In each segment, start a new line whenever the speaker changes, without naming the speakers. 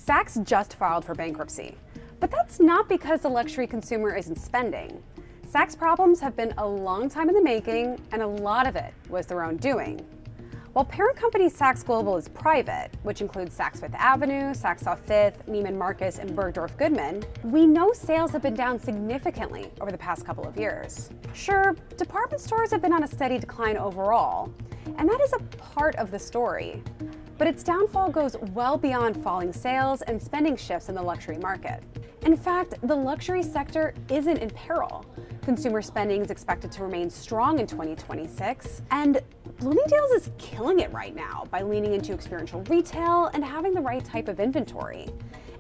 Saks just filed for bankruptcy, but that's not because the luxury consumer isn't spending. Saks' problems have been a long time in the making, and a lot of it was their own doing. While parent company Saks Global is private, which includes Saks Fifth Avenue, Saks South Fifth, Neiman Marcus, and Bergdorf Goodman, we know sales have been down significantly over the past couple of years. Sure, department stores have been on a steady decline overall, and that is a part of the story. But its downfall goes well beyond falling sales and spending shifts in the luxury market. In fact, the luxury sector isn't in peril. Consumer spending is expected to remain strong in 2026, and Bloomingdale's is killing it right now by leaning into experiential retail and having the right type of inventory.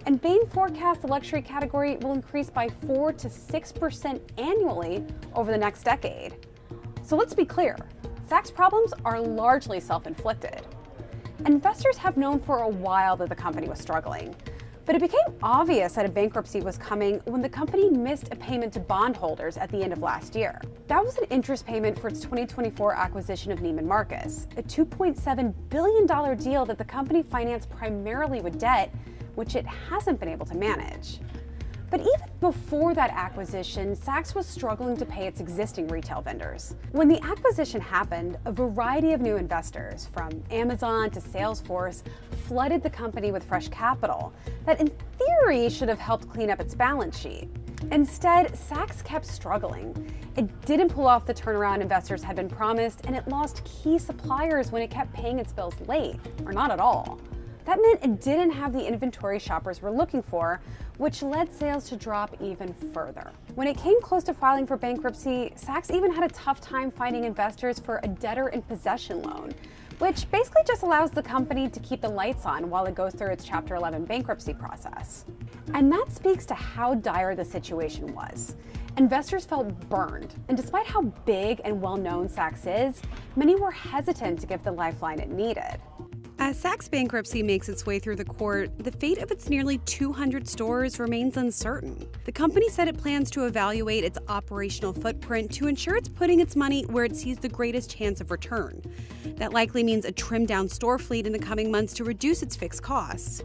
And Bain forecasts the luxury category will increase by 4 to 6% annually over the next decade. So let's be clear, Saks' problems are largely self-inflicted. Investors have known for a while that the company was struggling, but it became obvious that a bankruptcy was coming when the company missed a payment to bondholders at the end of last year. That was an interest payment for its 2024 acquisition of Neiman Marcus, a $2.7 billion deal that the company financed primarily with debt, which it hasn't been able to manage. But even before that acquisition, Saks was struggling to pay its existing retail vendors. When the acquisition happened, a variety of new investors, from Amazon to Salesforce, flooded the company with fresh capital that in theory should have helped clean up its balance sheet. Instead, Saks kept struggling. It didn't pull off the turnaround investors had been promised, and it lost key suppliers when it kept paying its bills late, or not at all. That meant it didn't have the inventory shoppers were looking for, which led sales to drop even further. When it came close to filing for bankruptcy, Saks even had a tough time finding investors for a debtor-in-possession loan, which basically just allows the company to keep the lights on while it goes through its Chapter 11 bankruptcy process. And that speaks to how dire the situation was. Investors felt burned, and despite how big and well-known Saks is, many were hesitant to give the lifeline it needed. As Saks' bankruptcy makes its way through the court, the fate of its nearly 200 stores remains uncertain. The company said it plans to evaluate its operational footprint to ensure it's putting its money where it sees the greatest chance of return. That likely means a trimmed-down store fleet in the coming months to reduce its fixed costs.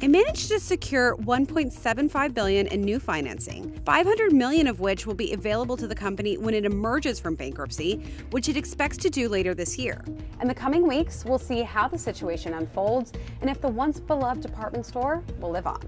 It managed to secure $1.75 billion in new financing, $500 million of which will be available to the company when it emerges from bankruptcy, which it expects to do later this year. In the coming weeks, we'll see how the situation unfolds and if the once beloved department store will live on.